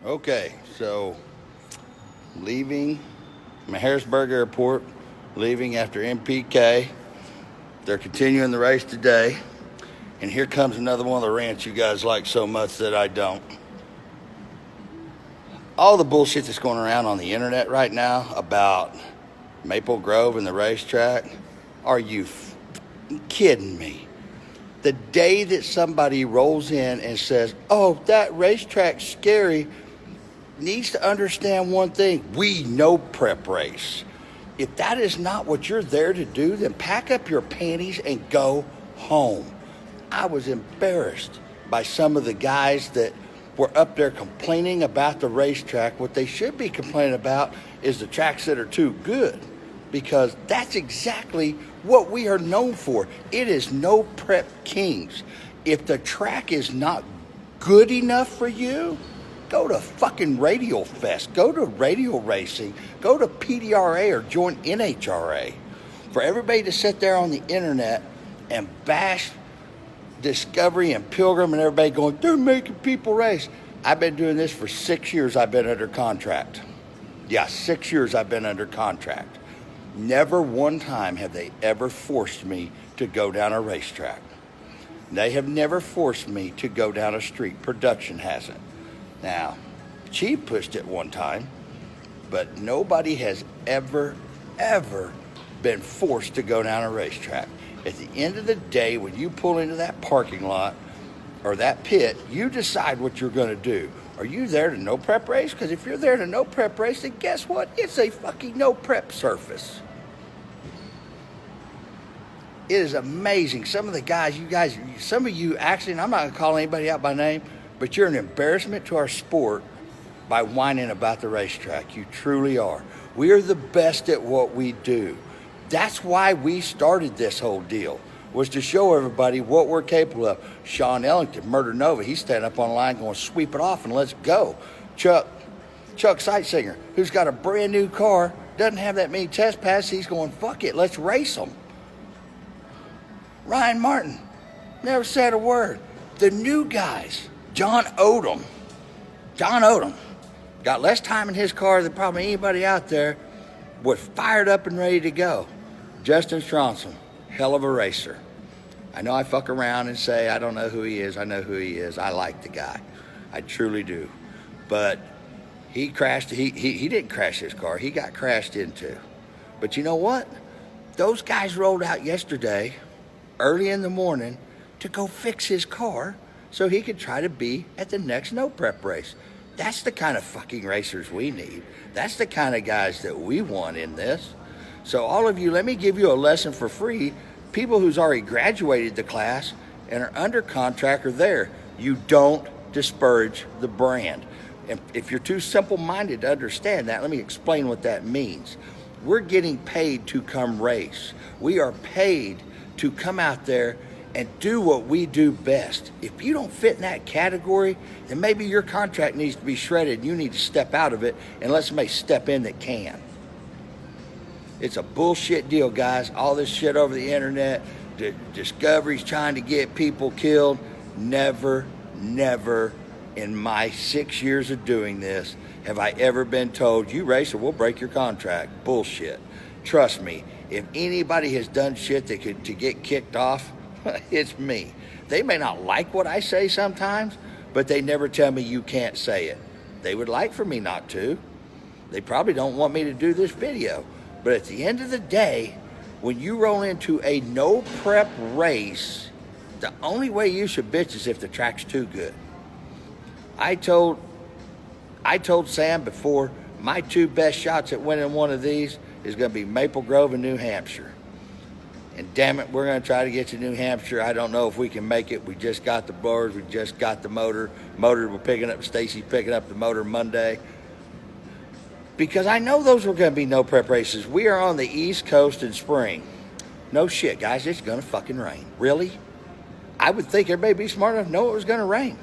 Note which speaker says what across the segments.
Speaker 1: Okay, so leaving Harrisburg Airport, leaving after NPK. They're continuing the race today. And here comes another one of the rants you guys like so much that I don't. All the bullshit that's going around on the internet right now about Maple Grove and the racetrack, are you kidding me? The day that somebody rolls in and says, oh, that racetrack's scary, needs to understand one thing. We know prep race. If that is not what you're there to do, then pack up your panties and go home. I was embarrassed by some of the guys that were up there complaining about the racetrack. What they should be complaining about is the tracks that are too good, because that's exactly what we are known for. It is no prep kings. If the track is not good enough for you, go to fucking Radial Fest. Go to radial racing. Go to PDRA or join NHRA. For everybody to sit there on the internet and bash Discovery and Pilgrim and everybody going, they're making people race. I've been doing this for 6 years. I've been under contract. Yeah, 6 years I've been under contract. Never one time have they ever forced me to go down a racetrack. They have never forced me to go down a street. Production hasn't. Now, Chief pushed it one time, but nobody has ever been forced to go down a racetrack. At the end of the day, when you pull into that parking lot or that pit, you decide what you're going to do. Are you there to no prep race? Because if you're there to no prep race, then guess what? It's a fucking no prep surface. It is amazing. Some of the guys, some of you actually, and I'm not going to call anybody out by name, but you're an embarrassment to our sport by whining about the racetrack. You truly are. We are the best at what we do. That's why we started this whole deal, was to show everybody what we're capable of. Sean Ellington, Murder Nova, he's standing up on the line going, sweep it off and let's go. Chuck Sightsinger, who's got a brand new car, doesn't have that many test passes, he's going, fuck it, let's race them. Ryan Martin, never said a word. The new guys, John Odom, got less time in his car than probably anybody out there, was fired up and ready to go. Justin Stronson, hell of a racer. I know I fuck around and say I don't know who he is. I know who he is. I like the guy. I truly do. But he crashed. He didn't crash his car. He got crashed into. But you know what? Those guys rolled out yesterday, early in the morning, to go fix his car so he could try to be at the next no prep race. That's the kind of fucking racers we need. That's the kind of guys that we want in this. So all of you, let me give you a lesson for free. People who's already graduated the class and are under contract are there. You don't disparage the brand. And if you're too simple-minded to understand that, let me explain what that means. We're getting paid to come race. We are paid to come out there and do what we do best. If you don't fit in that category, then maybe your contract needs to be shredded and you need to step out of it and let somebody step in that can. It's a bullshit deal, guys. All this shit over the internet, Discovery's trying to get people killed. Never in my 6 years of doing this have I ever been told, you racer, we'll break your contract. Bullshit. Trust me, if anybody has done shit that could to get kicked off, it's me. They may not like what I say sometimes, but they never tell me you can't say it. They would like for me not to. They probably don't want me to do this video. But at the end of the day, when you roll into a no prep race, the only way you should bitch is if the track's too good. I told Sam before, my two best shots at winning one of these is going to be Maple Grove and New Hampshire. And damn it, we're going to try to get to New Hampshire. I don't know if we can make it. We just got the blowers. We just got the motor. We're picking up, Stacy's picking up the motor Monday. Because I know those were going to be no prep races. We are on the East Coast in spring. No shit, guys, it's going to fucking rain. Really? I would think everybody would be smart enough to know it was going to rain.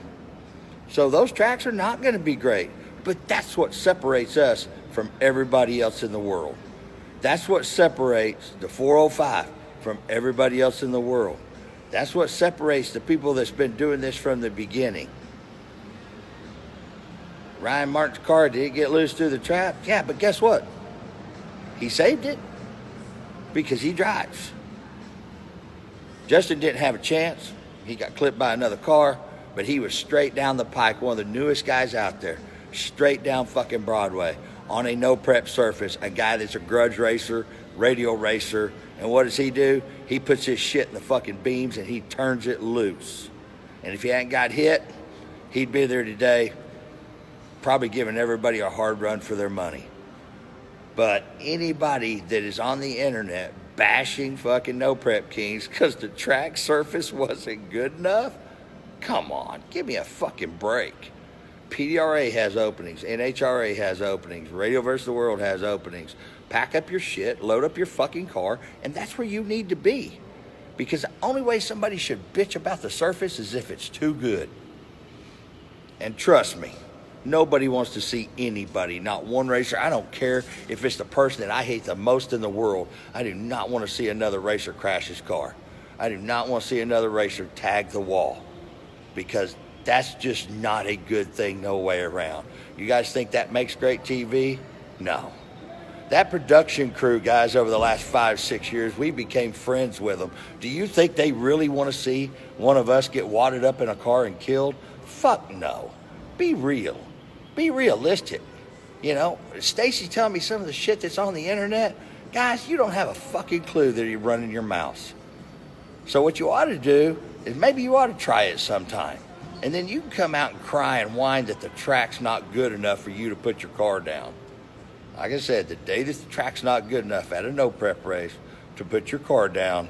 Speaker 1: So those tracks are not going to be great. But that's what separates us from everybody else in the world. That's what separates the 405 from everybody else in the world. That's what separates the people that's been doing this from the beginning. Ryan Martin's car did get loose through the trap. Yeah, but guess what? He saved it because he drives. Justin didn't have a chance. He got clipped by another car, but he was straight down the pike, one of the newest guys out there, straight down fucking Broadway on a no-prep surface, a guy that's a grudge racer, radial racer, and what does he do? He puts his shit in the fucking beams and he turns it loose. And if he hadn't got hit, he'd be there today, probably giving everybody a hard run for their money. But anybody that is on the internet bashing fucking no prep kings because the track surface wasn't good enough, come on, give me a fucking break. PDRA has openings, NHRA has openings, Radio vs. the World has openings. Pack up your shit, load up your fucking car, and that's where you need to be. Because the only way somebody should bitch about the surface is if it's too good. And trust me, nobody wants to see anybody, not one racer. I don't care if it's the person that I hate the most in the world. I do not want to see another racer crash his car. I do not want to see another racer tag the wall, because that's just not a good thing no way around. You guys think that makes great TV? No. That production crew, guys, over the last 5-6 years, we became friends with them. Do you think they really want to see one of us get wadded up in a car and killed? Fuck no. Be real. Be realistic. You know, Stacy's telling me some of the shit that's on the internet. Guys, you don't have a fucking clue that you're running your mouth. So what you ought to do is maybe you ought to try it sometime. And then you can come out and cry and whine that the track's not good enough for you to put your car down. Like I said, the day that the track's not good enough at a no prep race to put your car down,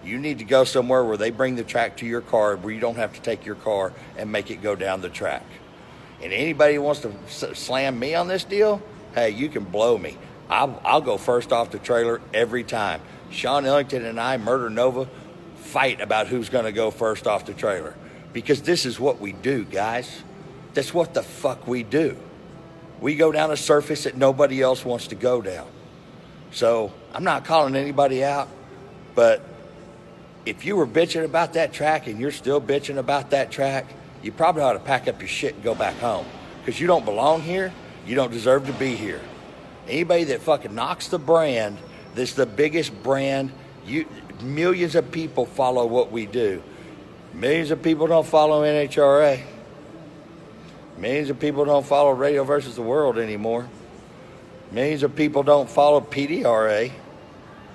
Speaker 1: you need to go somewhere where they bring the track to your car, where you don't have to take your car and make it go down the track. And anybody who wants to slam me on this deal, hey, you can blow me. I'll go first off the trailer every time. Sean Ellington and I, Murder Nova, fight about who's going to go first off the trailer. Because this is what we do, guys. That's what the fuck we do. We go down a surface that nobody else wants to go down. So I'm not calling anybody out, but if you were bitching about that track and you're still bitching about that track, you probably ought to pack up your shit and go back home. Because you don't belong here. You don't deserve to be here. Anybody that fucking knocks the brand, that's the biggest brand, millions of people follow what we do. Millions of people don't follow NHRA. Millions of people don't follow Radio vs. the World anymore. Millions of people don't follow PDRA.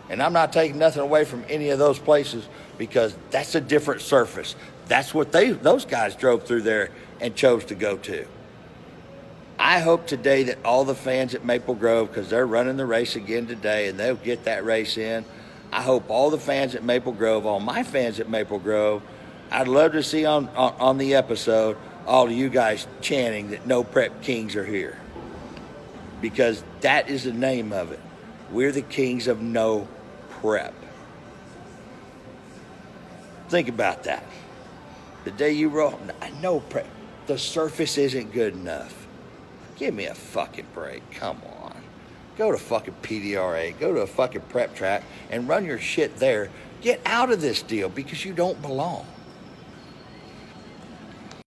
Speaker 1: And I'm not taking nothing away from any of those places, because that's a different surface. That's what those guys drove through there and chose to go to. I hope today that all the fans at Maple Grove, because they're running the race again today and they'll get that race in, I hope all the fans at Maple Grove, all my fans at Maple Grove, I'd love to see on the episode all of you guys chanting that No Prep Kings are here. Because that is the name of it. We're the kings of no prep. Think about that. The day you roll, no prep, the surface isn't good enough. Give me a fucking break. Come on. Go to fucking PDRA, go to a fucking prep track and run your shit there. Get out of this deal, because you don't belong.